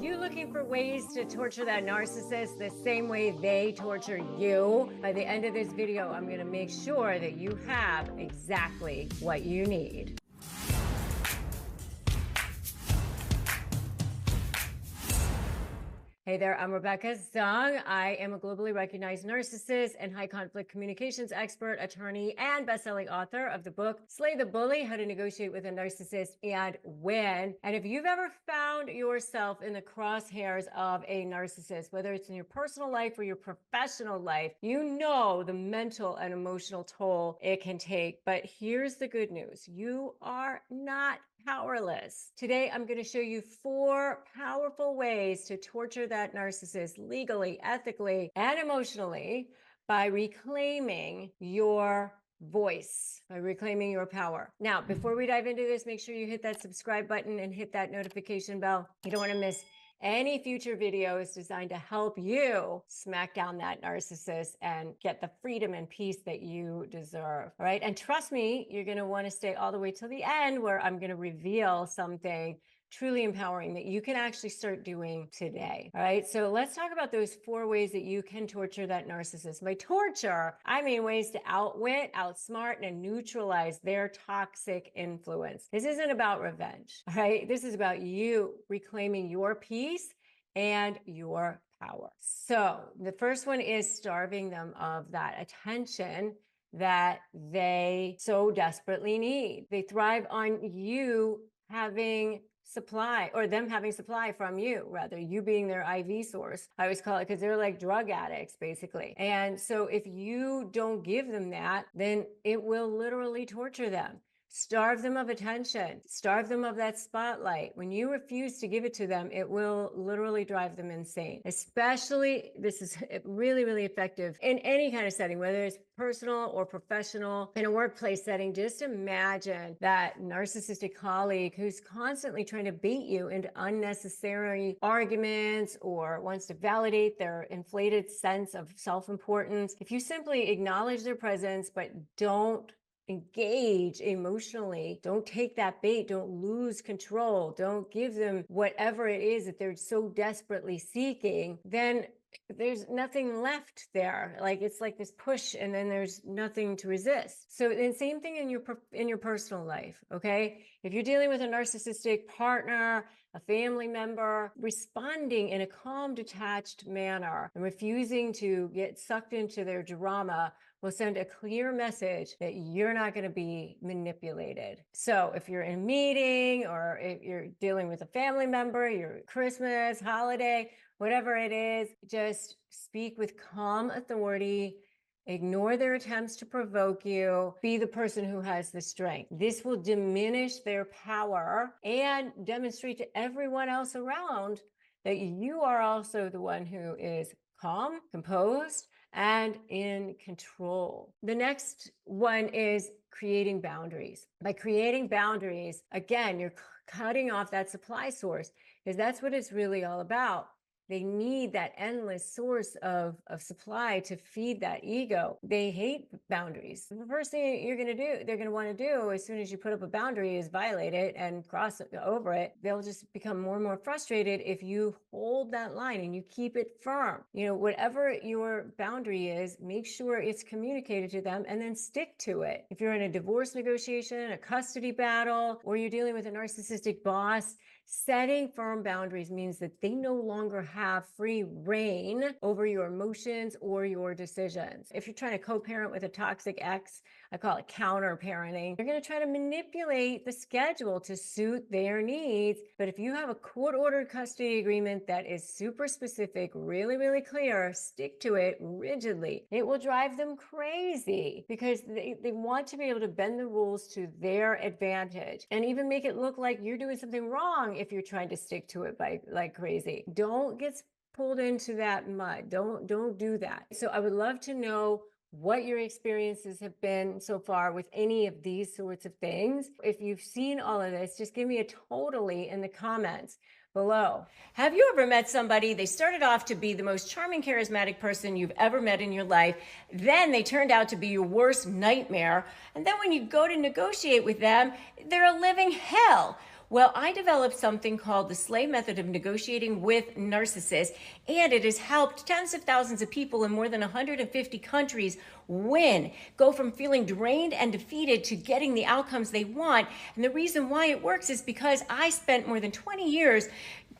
you looking for ways to torture that narcissist the same way they torture you? By the end of this video, I'm going to make sure that you have exactly what you need. Hey there, I'm Rebecca Zung. I am a globally recognized narcissist and high conflict communications expert, attorney, and best-selling author of the book, Slay the Bully, How to Negotiate with a Narcissist and Win. And if you've ever found yourself in the crosshairs of a narcissist, whether it's in your personal life or your professional life, you know the mental and emotional toll it can take. But here's the good news. You are not powerless. Today, I'm going to show you 4 powerful ways to torture that narcissist legally, ethically, and emotionally by reclaiming your voice, by reclaiming your power. Now, before we dive into this, make sure you hit that subscribe button and hit that notification bell. You don't want to miss any future videos designed to help you smack down that narcissist and get the freedom and peace that you deserve. All right. And trust me, you're going to want to stay all the way till the end, where I'm going to reveal something truly empowering that you can actually start doing today. All right. So let's talk about those 4 ways that you can torture that narcissist. By torture, I mean ways to outwit, outsmart, and neutralize their toxic influence. This isn't about revenge. All right. This is about you reclaiming your peace and your power. So the first one is starving them of that attention that they so desperately need. They thrive on you having supply, or them having supply from you, rather, you being their IV source. I always call it, because they're like drug addicts, basically. And so if you don't give them that, then it will literally torture them. Starve them of attention, starve them of that spotlight. When you refuse to give it to them, it will literally drive them insane. Especially, this is really, really effective in any kind of setting, whether it's personal or professional. In a workplace setting, just imagine that narcissistic colleague who's constantly trying to bait you into unnecessary arguments or wants to validate their inflated sense of self-importance. If you simply acknowledge their presence, but don't engage emotionally, don't take that bait, don't lose control, don't give them whatever it is that they're so desperately seeking, then there's nothing left there. Like, it's like this push and then there's nothing to resist. So then same thing in your personal life. Okay. If you're dealing with a narcissistic partner, a family member, responding in a calm, detached manner and refusing to get sucked into their drama will send a clear message that you're not going to be manipulated. So if you're in a meeting or if you're dealing with a family member, your Christmas, holiday, whatever it is, just speak with calm authority. Ignore their attempts to provoke you. Be the person who has the strength. This will diminish their power and demonstrate to everyone else around that you are also the one who is calm, composed, and in control. The next one is creating boundaries. By creating boundaries, again, you're cutting off that supply source, because that's what it's really all about. They need that endless source of supply to feed that ego. They hate boundaries. The first thing they're going to want to do as soon as you put up a boundary is violate it and cross over it. They'll just become more and more frustrated if you hold that line and you keep it firm. You know, whatever your boundary is, make sure it's communicated to them and then stick to it. If you're in a divorce negotiation, a custody battle, or you're dealing with a narcissistic boss, setting firm boundaries means that they no longer have free reign over your emotions or your decisions. If you're trying to co-parent with a toxic ex, I call it counter parenting. They're going to try to manipulate the schedule to suit their needs. But if you have a court-ordered custody agreement that is super specific, really, really clear, stick to it rigidly. It will drive them crazy because they want to be able to bend the rules to their advantage and even make it look like you're doing something wrong if you're trying to stick to it by like crazy. Don't get pulled into that mud. Don't do that. So I would love to know what your experiences have been so far with any of these sorts of things. If you've seen all of this, just give me a totally in the comments below. Have you ever met somebody, they started off to be the most charming, charismatic person you've ever met in your life, then they turned out to be your worst nightmare, and then when you go to negotiate with them, they're a living hell? Well, I developed something called the SLAY method of negotiating with narcissists, and it has helped tens of thousands of people in more than 150 countries win, go from feeling drained and defeated to getting the outcomes they want. And the reason why it works is because I spent more than 20 years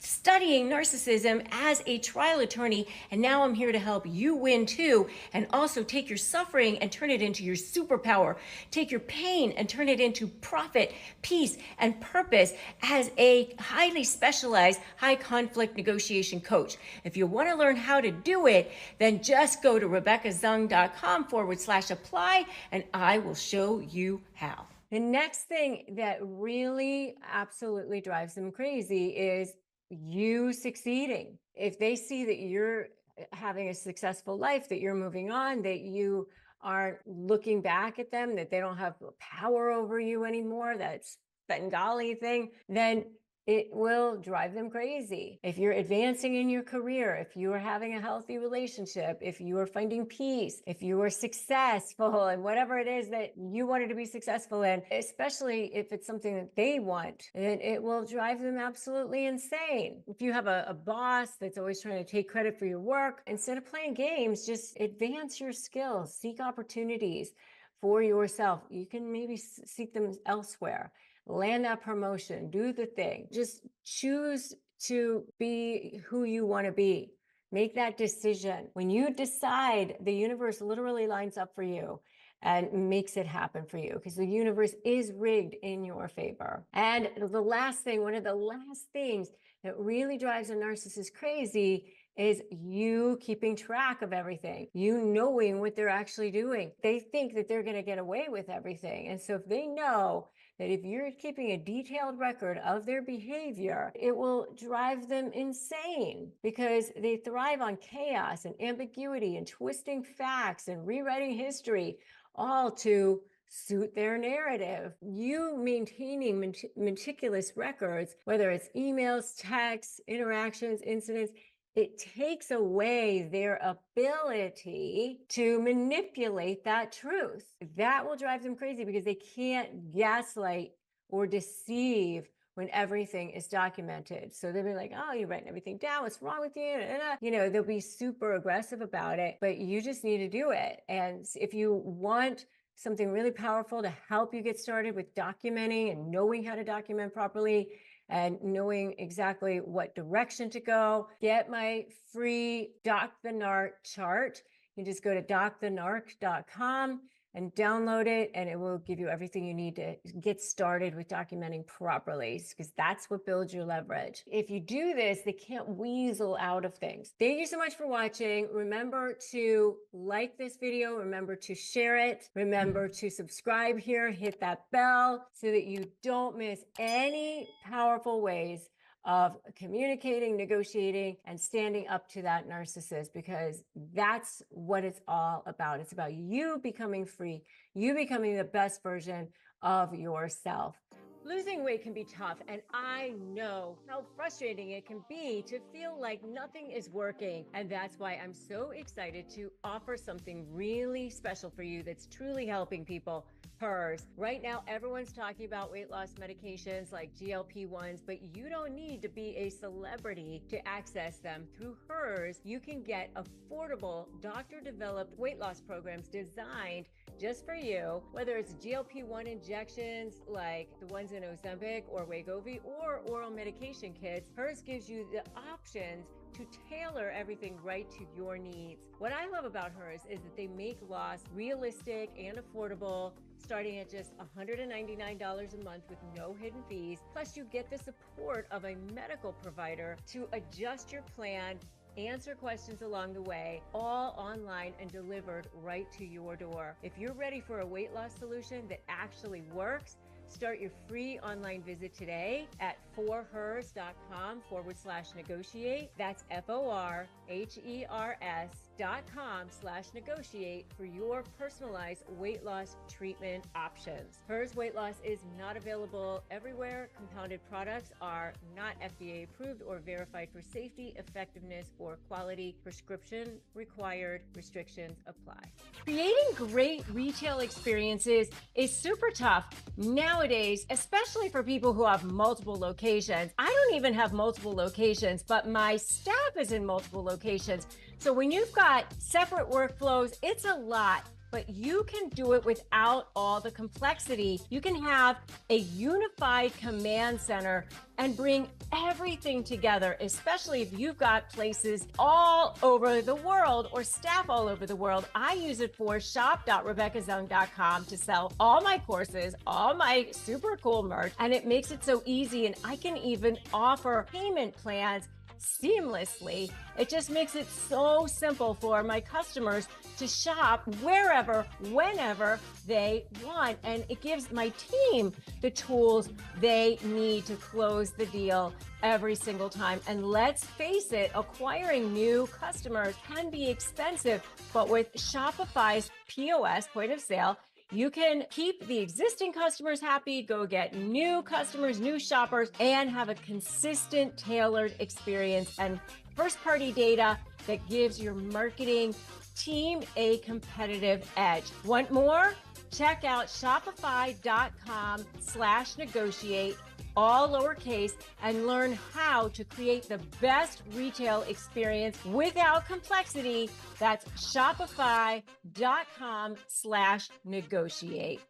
studying narcissism as a trial attorney, and now I'm here to help you win too, and also take your suffering and turn it into your superpower. Take your pain and turn it into profit, peace, and purpose as a highly specialized high conflict negotiation coach. If you want to learn how to do it, then just go to RebeccaZung.com/apply and I will show you how. The next thing that really absolutely drives them crazy is you succeeding. If they see that you're having a successful life, that you're moving on, that you aren't looking back at them, that they don't have power over you anymore, that's Bengali thing, then it will drive them crazy. If you're advancing in your career, if you are having a healthy relationship, if you are finding peace, if you are successful and whatever it is that you wanted to be successful in, especially if it's something that they want, it will drive them absolutely insane. If you have a boss that's always trying to take credit for your work, instead of playing games, just advance your skills, seek opportunities for yourself. You can maybe seek them elsewhere. Land that promotion, do the thing. Just choose to be who you want to be. Make that decision. When you decide, the universe literally lines up for you and makes it happen for you, because the universe is rigged in your favor. And the last thing, one of the last things that really drives a narcissist crazy is you keeping track of everything, you knowing what they're actually doing. They think that they're going to get away with everything. And so if they know that if you're keeping a detailed record of their behavior, it will drive them insane, because they thrive on chaos and ambiguity and twisting facts and rewriting history, all to suit their narrative. You maintaining meticulous records, whether it's emails, texts, interactions, incidents, it takes away their ability to manipulate that truth. That will drive them crazy, because they can't gaslight or deceive when everything is documented. So they'll be like, oh, you're writing everything down. What's wrong with you? You know, they'll be super aggressive about it, but you just need to do it. And if you want something really powerful to help you get started with documenting and knowing how to document properly, and knowing exactly what direction to go, get my free Doc the Narc chart. You just go to docthenarc.com and download it, and it will give you everything you need to get started with documenting properly, because that's what builds your leverage. If you do this, they can't weasel out of things. Thank you so much for watching. Remember to like this video. Remember to share it. Remember to subscribe here, hit that bell so that you don't miss any powerful ways of communicating, negotiating, and standing up to that narcissist, because that's what it's all about. It's about you becoming free, you becoming the best version of yourself. Losing weight can be tough, and I know how frustrating it can be to feel like nothing is working. And that's why I'm so excited to offer something really special for you that's truly helping people. Hers. Right now, everyone's talking about weight loss medications like GLP-1s, but you don't need to be a celebrity to access them. Through Hers, you can get affordable, doctor-developed weight loss programs designed just for you, whether it's GLP-1 injections like the ones in Ozempic or Wegovy, or oral medication kits. Hers gives you the options to tailor everything right to your needs. What I love about Hers is that they make loss realistic and affordable, starting at just $199 a month with no hidden fees. Plus, you get the support of a medical provider to adjust your plan, answer questions along the way, all online and delivered right to your door. If you're ready for a weight loss solution that actually works, start your free online visit today at forhers.com/negotiate. That's FORHERS shopify.com/negotiate for your personalized weight loss treatment options. Hers weight loss is not available everywhere. Compounded products are not FDA approved or verified for safety, effectiveness, or quality. Prescription required. Restrictions apply. Creating great retail experiences is super tough nowadays, especially for people who have multiple locations. I don't even have multiple locations, but my staff is in multiple locations. So when you've got separate workflows, it's a lot, but you can do it without all the complexity. You can have a unified command center and bring everything together, especially if you've got places all over the world or staff all over the world. I use it for shop.rebeccazung.com to sell all my courses, all my super cool merch, and it makes it so easy. And I can even offer payment plans seamlessly. It just makes it so simple for my customers to shop wherever, whenever they want. And it gives my team the tools they need to close the deal every single time. And let's face it, acquiring new customers can be expensive, but with Shopify's POS, point of sale, you can keep the existing customers happy, go get new customers, new shoppers, and have a consistent, tailored experience and first-party data that gives your marketing team a competitive edge. Want more? Check out shopify.com/negotiate, all lowercase, and learn how to create the best retail experience without complexity. That's shopify.com/negotiate.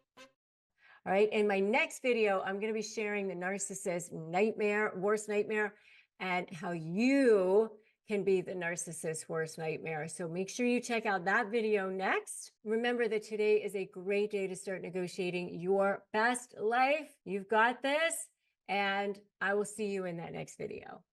All right, in my next video, I'm going to be sharing the narcissist nightmare, worst nightmare, and how you can be the narcissist's worst nightmare. So make sure you check out that video next. Remember that today is a great day to start negotiating your best life. You've got this, and I will see you in that next video.